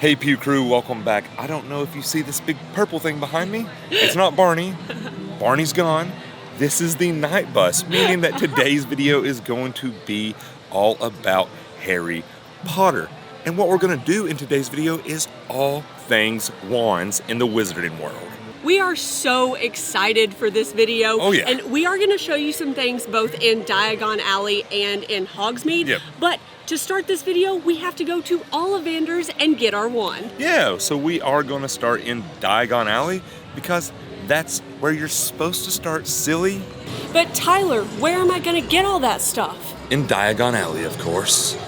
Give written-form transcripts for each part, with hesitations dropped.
Hey Pugh crew, welcome back. I don't know if you see this big purple thing behind me. It's not Barney. Barney's gone. This is the night bus, meaning that today's video is going to be all about Harry Potter. And what we're going to do in today's video is all things wands in the wizarding world. We are so excited for this video. Oh yeah. And we are going to show you some things both in Diagon Alley and in Hogsmeade. Yep. But to start this video, we have to go to Ollivander's and get our wand. Yeah, so we are going to start in Diagon Alley because that's where you're supposed to start, silly. But Tyler, where am I going to get all that stuff? In Diagon Alley, of course.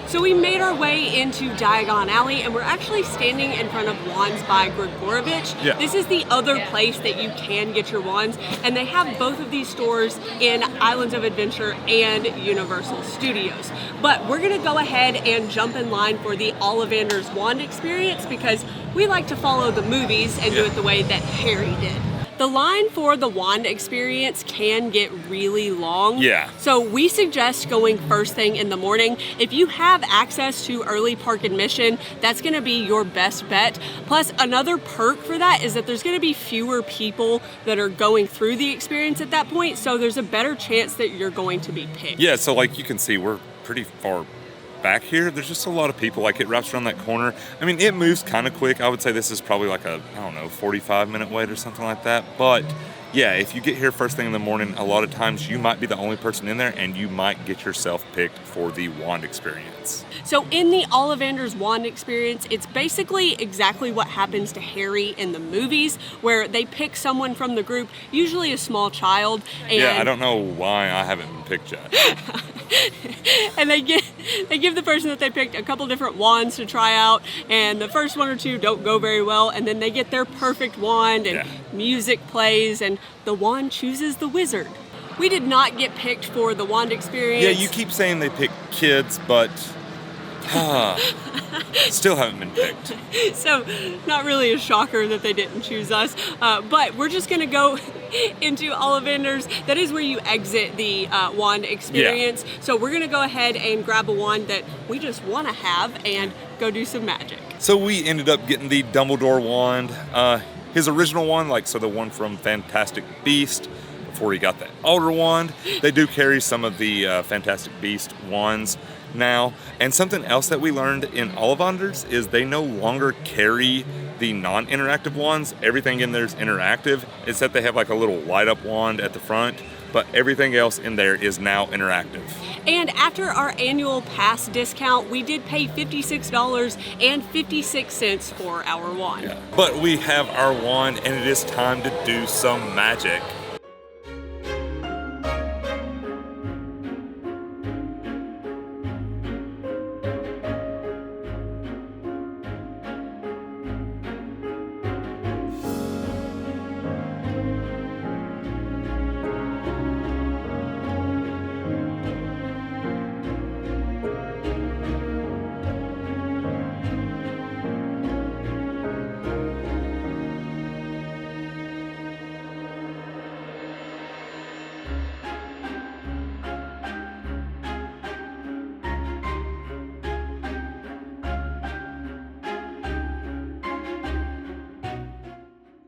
So we made our way into Diagon Alley and we're actually standing in front of Wands by Gregorovitch. Yeah. This is the other place that you can get your wands, and they have both of these stores in Islands of Adventure and Universal Studios. But we're gonna go ahead and jump in line for the Ollivander's wand experience because we like to follow the movies and do it the way that Harry did. The line for the wand experience can get really long. Yeah. So we suggest going first thing in the morning. If you have access to early park admission, that's gonna be your best bet. Plus, another perk for that is that there's gonna be fewer people that are going through the experience at that point, so there's a better chance that you're going to be picked. Yeah, so like you can see, we're pretty far back here. There's just a lot of people. Like, it wraps around that corner. I mean, it moves kind of quick. I would say this is probably like a, I don't know, 45-minute wait or something like that. But yeah, if you get here first thing in the morning, a lot of times you might be the only person in there and you might get yourself picked for the wand experience. So in the Ollivander's wand experience, it's basically exactly what happens to Harry in the movies, where they pick someone from the group, usually a small child. And yeah, I don't know why I haven't been picked yet. And they give the person that they picked a couple different wands to try out, and the first one or two don't go very well, and then they get their perfect wand and music plays and the wand chooses the wizard. We did not get picked for the wand experience. Yeah, you keep saying they pick kids, but still haven't been picked. So not really a shocker that they didn't choose us, but we're just gonna go into Ollivander's. That is where you exit the wand experience. Yeah. So we're gonna go ahead and grab a wand that we just wanna have and go do some magic. So we ended up getting the Dumbledore wand, his original wand, like so the one from Fantastic Beast, before he got that older wand. They do carry some of the Fantastic Beast wands now. And something else that we learned in Ollivander's is they no longer carry the non-interactive wands. Everything in there is interactive. It's that they have like a little light up wand at the front, but everything else in there is now interactive. And after our annual pass discount, we did pay $56.56 for our wand. Yeah. But we have our wand and it is time to do some magic.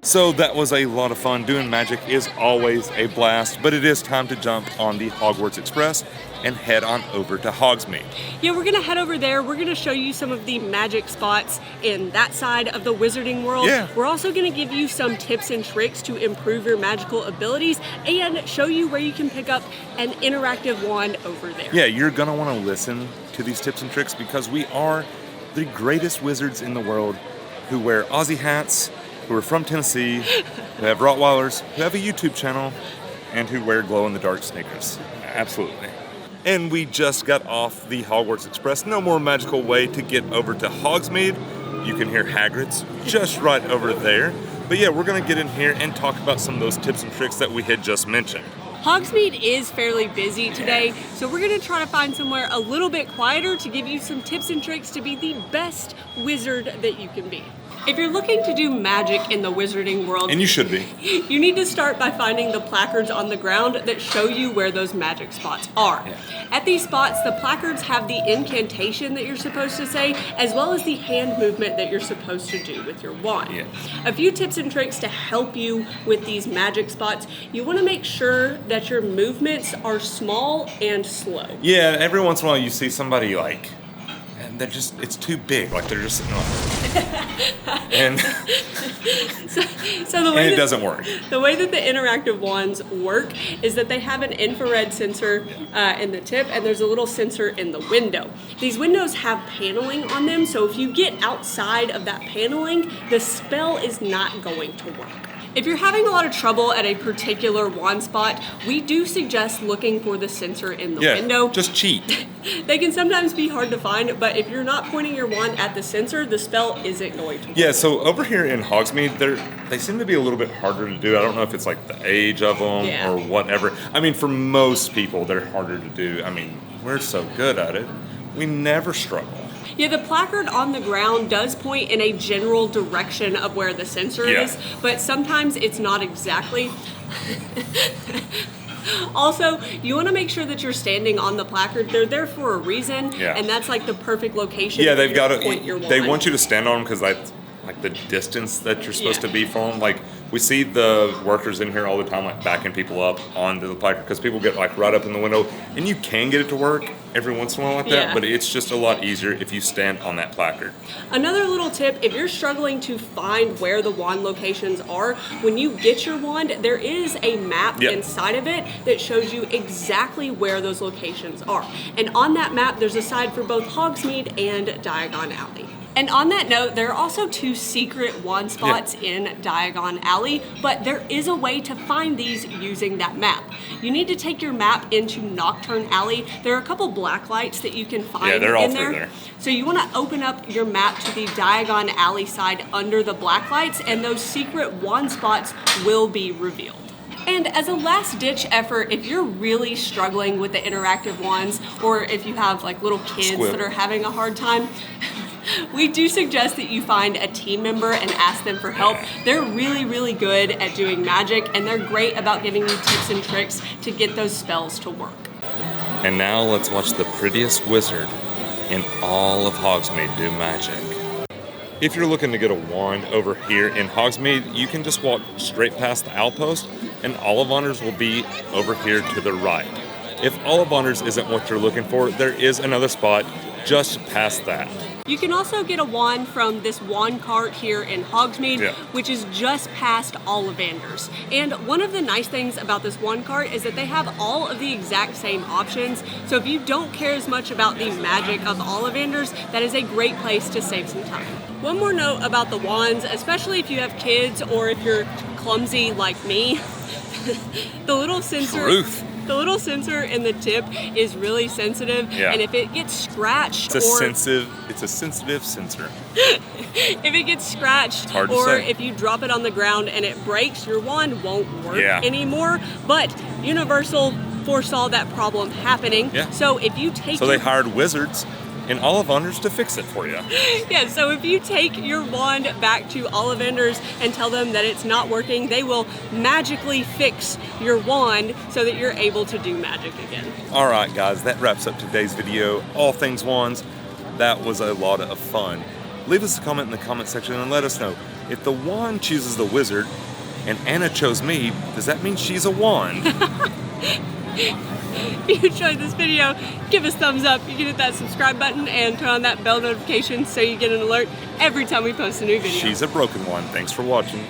So that was a lot of fun. Doing magic is always a blast, but it is time to jump on the Hogwarts Express and head on over to Hogsmeade. Yeah, we're gonna head over there. We're gonna show you some of the magic spots in that side of the wizarding world. Yeah. We're also gonna give you some tips and tricks to improve your magical abilities and show you where you can pick up an interactive wand over there. Yeah, you're gonna wanna listen to these tips and tricks because we are the greatest wizards in the world who wear Aussie hats, who are from Tennessee, who have Rottweilers, who have a YouTube channel, and who wear glow-in-the-dark sneakers. Absolutely. And we just got off the Hogwarts Express. No more magical way to get over to Hogsmeade. You can hear Hagrid's just right over there. But yeah, we're going to get in here and talk about some of those tips and tricks that we had just mentioned. Hogsmeade is fairly busy today, so we're going to try to find somewhere a little bit quieter to give you some tips and tricks to be the best wizard that you can be. If you're looking to do magic in the wizarding world, and you should be, you need to start by finding the placards on the ground that show you where those magic spots are. Yeah. At these spots, the placards have the incantation that you're supposed to say, as well as the hand movement that you're supposed to do with your wand. Yeah. A few tips and tricks to help you with these magic spots. You want to make sure that your movements are small and slow. Yeah, every once in a while you see somebody like, and they're just, it's too big, like they're just sitting on and so the way and it that, doesn't work. The way that the interactive wands work is that they have an infrared sensor in the tip, and there's a little sensor in the window. These windows have paneling on them, so if you get outside of that paneling, the spell is not going to work. If you're having a lot of trouble at a particular wand spot, we do suggest looking for the sensor in the window. Just cheat. They can sometimes be hard to find, but if you're not pointing your wand at the sensor, the spell isn't going to work. Yeah, so over here in Hogsmeade, they seem to be a little bit harder to do. I don't know if it's like the age of them or whatever. I mean, for most people, they're harder to do. I mean, we're so good at it. We never struggle. Yeah, the placard on the ground does point in a general direction of where the sensor is, but sometimes it's not exactly. Also, you want to make sure that you're standing on the placard. They're there for a reason, and that's like the perfect location. Yeah, they've got to point your wand. They want you to stand on them because like the distance that you're supposed to be from. Like we see the workers in here all the time, like backing people up onto the placard because people get like right up in the window, and you can get it to work every once in a while like that, but it's just a lot easier if you stand on that placard. Another little tip, if you're struggling to find where the wand locations are, when you get your wand, there is a map inside of it that shows you exactly where those locations are. And on that map, there's a side for both Hogsmeade and Diagon Alley. And on that note, there are also 2 secret wand spots in Diagon Alley, but there is a way to find these using that map. You need to take your map into Nocturne Alley. There are a couple black lights that you can find in they're all there. through there. So you want to open up your map to the Diagon Alley side under the black lights, and those secret wand spots will be revealed. And as a last-ditch effort, if you're really struggling with the interactive wands, or if you have like little kids that are having a hard time, we do suggest that you find a team member and ask them for help. They're really, really good at doing magic, and they're great about giving you tips and tricks to get those spells to work. And now let's watch the prettiest wizard in all of Hogsmeade do magic. If you're looking to get a wand over here in Hogsmeade, you can just walk straight past the outpost, and Ollivander's will be over here to the right. If Ollivander's isn't what you're looking for, there is another spot just past that. You can also get a wand from this wand cart here in Hogsmeade, which is just past Ollivander's. And one of the nice things about this wand cart is that they have all of the exact same options. So if you don't care as much about the magic of Ollivander's, that is a great place to save some time. One more note about the wands, especially if you have kids or if you're clumsy like me, the little sensor. The little sensor in the tip is really sensitive, and if it gets scratched, it's a sensitive sensor. If it gets scratched, or if you drop it on the ground and it breaks, your wand won't work anymore. But Universal foresaw that problem happening, so if you take they hired wizards in Ollivander's to fix it for you. Yeah, so if you take your wand back to Ollivander's and tell them that it's not working, they will magically fix your wand so that you're able to do magic again. All right, guys, that wraps up today's video. All things wands. That was a lot of fun. Leave us a comment in the comment section and let us know. If the wand chooses the wizard and Anna chose me, does that mean she's a wand? If you enjoyed this video, give us a thumbs up. You can hit that subscribe button and turn on that bell notification so you get an alert every time we post a new video. She's a broken one. Thanks for watching.